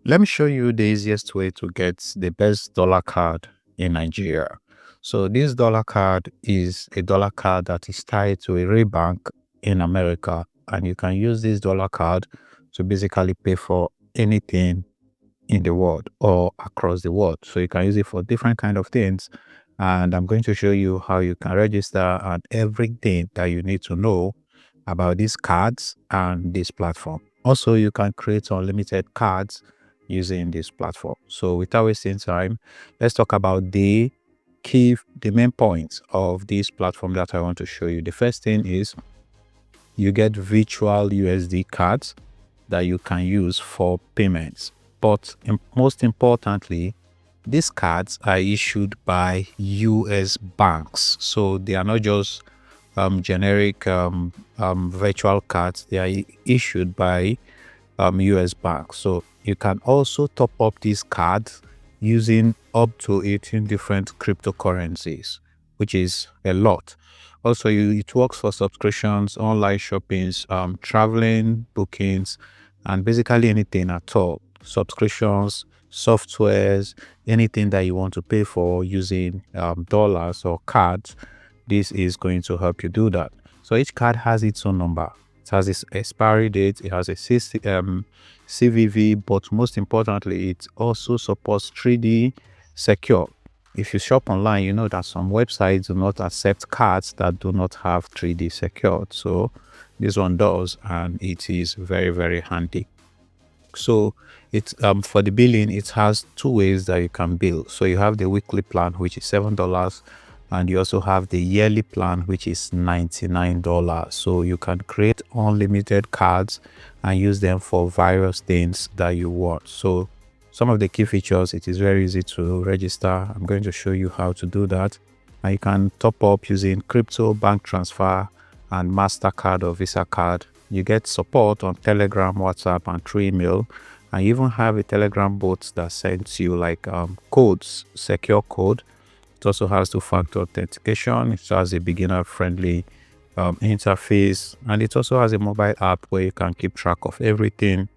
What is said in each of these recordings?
Let me show you the easiest way to get the best dollar card in Nigeria. So this dollar card is a dollar card that is tied to a real bank in America, and you can use this dollar card to basically pay for anything in the world or across the world. So you can use it for different kind of things, and I'm going to show you how you can register and everything that you need to know about these cards and this platform. Also, you can create unlimited cards using this platform. So without wasting time, let's talk about the main points of this platform that I want to show you. The first thing is you get virtual USD cards that you can use for payments. But most importantly, these cards are issued by US banks. So they are not just generic virtual cards. They are issued by US banks. So you can also top up these cards using up to 18 different cryptocurrencies, which is a lot. Also, it works for subscriptions, online shoppings, traveling, bookings, and basically anything at all. Subscriptions, softwares, anything that you want to pay for using dollars or cards, this is going to help you do that. So each card has its own number. It has its expiry date, it has a CVV, but most importantly, it also supports 3D secure. If you shop online, you know that some websites do not accept cards that do not have 3D secured. So this one does, and it is very, very handy. So it's for the billing, it has two ways that you can bill. So you have the weekly plan, which is $7, and you also have the yearly plan, which is $99. So you can create unlimited cards and use them for various things that you want. So some of the key features, it is very easy to register. I'm going to show you how to do that. And you can top up using crypto, bank transfer, and MasterCard or Visa card. You get support on Telegram, WhatsApp, and through email. And you even have a Telegram bot that sends you like codes, secure code. It also has two-factor authentication. It has a beginner-friendly interface, and it also has a mobile app where you can keep track of everything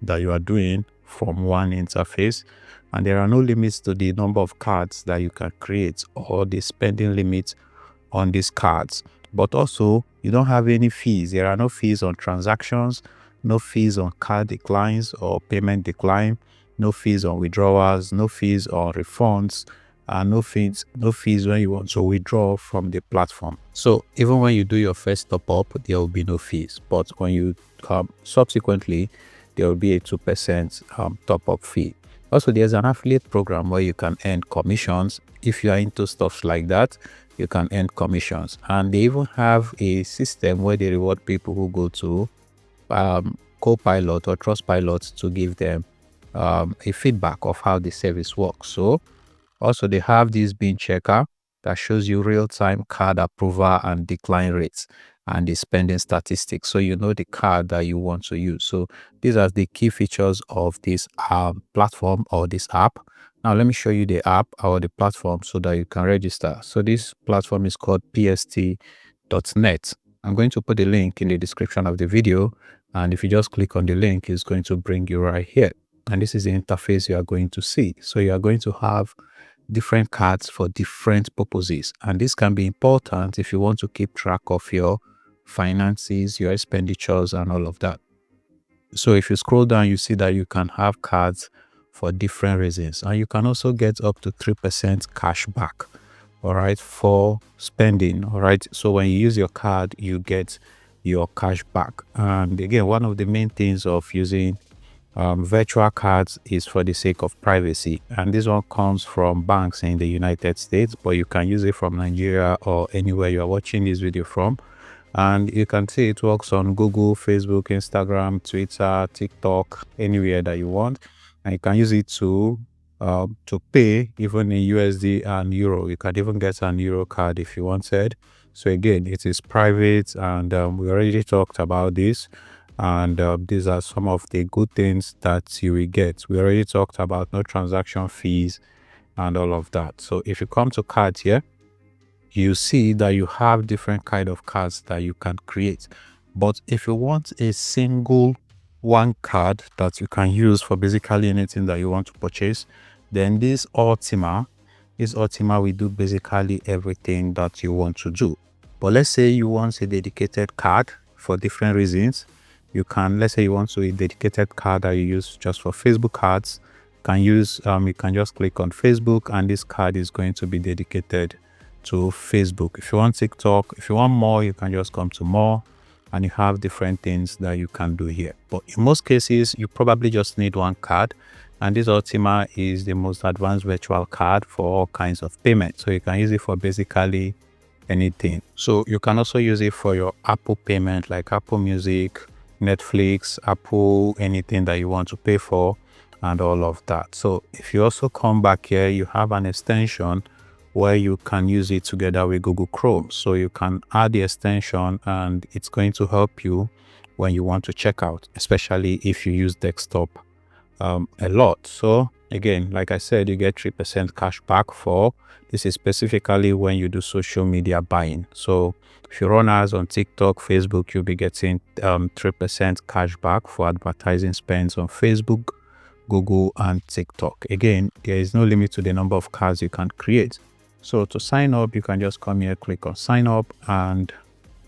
that you are doing from one interface. And there are no limits to the number of cards that you can create or the spending limit on these cards. But also, you don't have any fees. There are no fees on transactions, no fees on card declines or payment decline, no fees on withdrawals, no fees on refunds, and no fees when you want to withdraw from the platform. So even when you do your first top up, there will be no fees. But when you subsequently, there will be a 2% top up fee. Also, there's an affiliate program where you can earn commissions. If you are into stuff like that, you can earn commissions. And they even have a system where they reward people who go to Copilot or Trustpilot to give them a feedback of how the service works. So also they have this bin checker that shows you real-time card approval and decline rates and the spending statistics, so you know the card that you want to use. So these are the key features of this platform or this app. Now let me show you the app or the platform so that you can register. So this platform is called pst.net. I'm going to put the link in the description of the video, and if you just click on the link, it's going to bring you right here. And this is the interface you are going to see. So you are going to have different cards for different purposes, and this can be important if you want to keep track of your finances, your expenditures, and all of that. So if you scroll down, you see that you can have cards for different reasons, and you can also get up to 3% cash back, all right, for spending. All right, so when you use your card, you get your cash back. And again, one of the main things of using virtual cards is for the sake of privacy, and this one comes from banks in the United States, but you can use it from Nigeria or anywhere you are watching this video from. And you can see it works on Google, Facebook, Instagram, Twitter, TikTok, anywhere that you want. And you can use it to pay even in USD and Euro. You can even get an Euro card if you wanted. So again, it is private, and we already talked about this. And these are some of the good things that you will get. We already talked about no transaction fees and all of that. So if you come to cards here, you see that you have different kind of cards that you can create. But if you want a single one card that you can use for basically anything that you want to purchase. Then this Ultima will do basically everything that you want to do. But let's say you want a dedicated card for different reasons. You can, let's say you want a dedicated card that you use just for Facebook cards. You can just click on Facebook, and this card is going to be dedicated to Facebook. If you want TikTok, if you want more, you can just come to more, and you have different things that you can do here. But in most cases, you probably just need one card, and this Ultima is the most advanced virtual card for all kinds of payments. So you can use it for basically anything. So you can also use it for your Apple payment, like Apple Music, Netflix, Apple, anything that you want to pay for, and all of that. So if you also come back here, you have an extension where you can use it together with Google Chrome. So you can add the extension, and it's going to help you when you want to check out, especially if you use desktop a lot. So again, like I said, you get 3% cash back for this is specifically when you do social media buying. So if you run ads on TikTok, Facebook, you'll be getting 3% cash back for advertising spends on Facebook, Google, and TikTok. Again, there is no limit to the number of cards you can create. So to sign up, you can just come here, click on sign up, and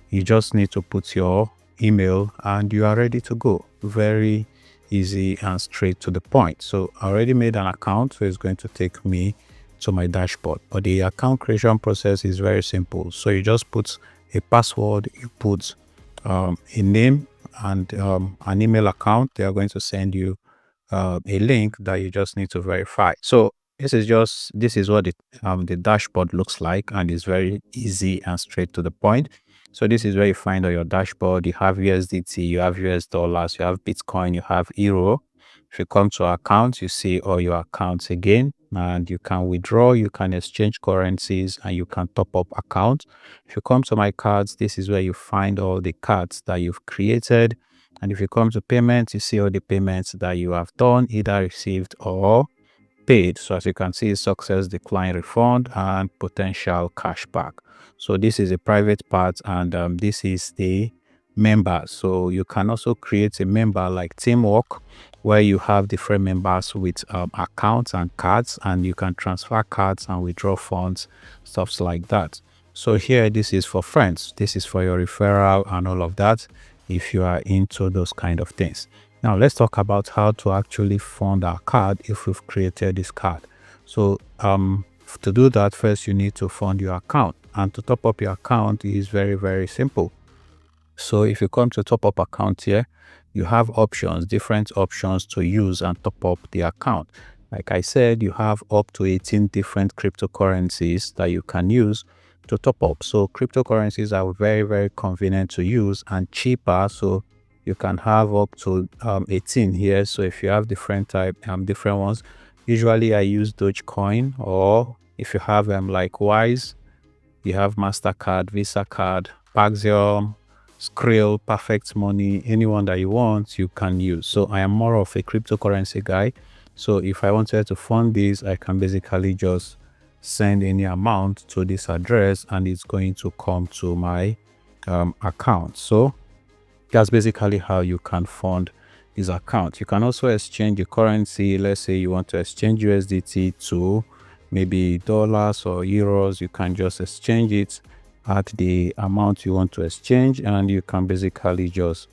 you just need to put your email and you are ready to go. Very easy and straight to the point. So I already made an account, so it's going to take me to my dashboard. But the account creation process is very simple. So you just put a password, you put a name, and an email account. They are going to send you a link that you just need to verify. So this is what the dashboard looks like, and it's very easy and straight to the point. So this is where you find on your dashboard. You have USDT, you have US dollars, you have Bitcoin, you have Euro. If you come to accounts, you see all your accounts again, and you can withdraw, you can exchange currencies, and you can top up accounts. If you come to my cards, this is where you find all the cards that you've created. And if you come to payments, you see all the payments that you have done, either received or paid. So as you can see, success, decline, refund, and potential cashback. So this is a private part, and this is the members. So you can also create a member like Teamwork, where you have different members with accounts and cards, and you can transfer cards and withdraw funds, stuffs like that. So here, this is for friends. This is for your referral and all of that, if you are into those kind of things. Now let's talk about how to actually fund our card if we've created this card. So to do that, first you need to fund your account, and to top up your account is very, very simple. So if you come to top up account here, you have options, different options to use and top up the account. Like I said, you have up to 18 different cryptocurrencies that you can use to top up. So cryptocurrencies are very, very convenient to use and cheaper. So you can have up to 18 here. So if you have different ones, usually I use Dogecoin, or if you have like Wise, you have MasterCard, Visa card, Paxium, Skrill, Perfect Money, anyone that you want, you can use. So I am more of a cryptocurrency guy. So if I wanted to fund this, I can basically just send any amount to this address, and it's going to come to my account. So that's basically how you can fund this account. You can also exchange the currency. Let's say you want to exchange USDT to maybe dollars or euros. You can just exchange it at the amount you want to exchange, and you can basically just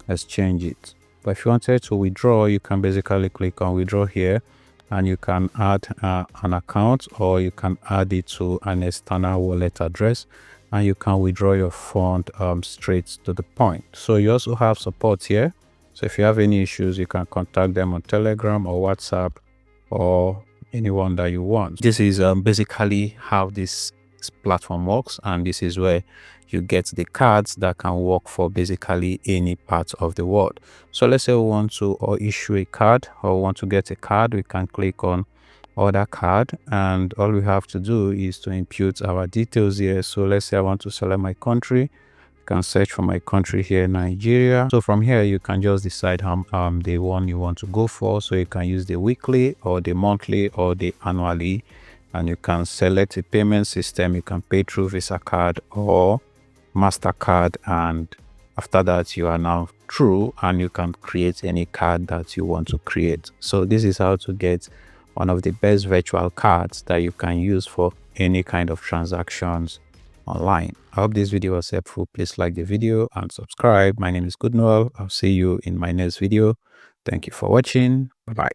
exchange it. But if you wanted to withdraw, you can basically click on withdraw here, and you can add an account, or you can add it to an external wallet address, and you can withdraw your fund straight to the point. So you also have support here. So if you have any issues, you can contact them on Telegram or WhatsApp or anyone that you want. This is basically how this platform works, and this is where you get the cards that can work for basically any part of the world. So let's say we want to issue a card, or want to get a card, we can click on order card, and all we have to do is to input our details here. So let's say I want to select my country. You can search for my country here, Nigeria. So from here you can just decide how the one you want to go for. So you can use the weekly or the monthly or the annually, and you can select a payment system. You can pay through Visa card or MasterCard, and After that, you are now through and you can create any card that you want to create. So this is how to get one of the best virtual cards that you can use for any kind of transactions online. I hope this video was helpful. Please like the video and subscribe. My name is Good Noel. I'll see you in my next video. Thank you for watching. Bye bye.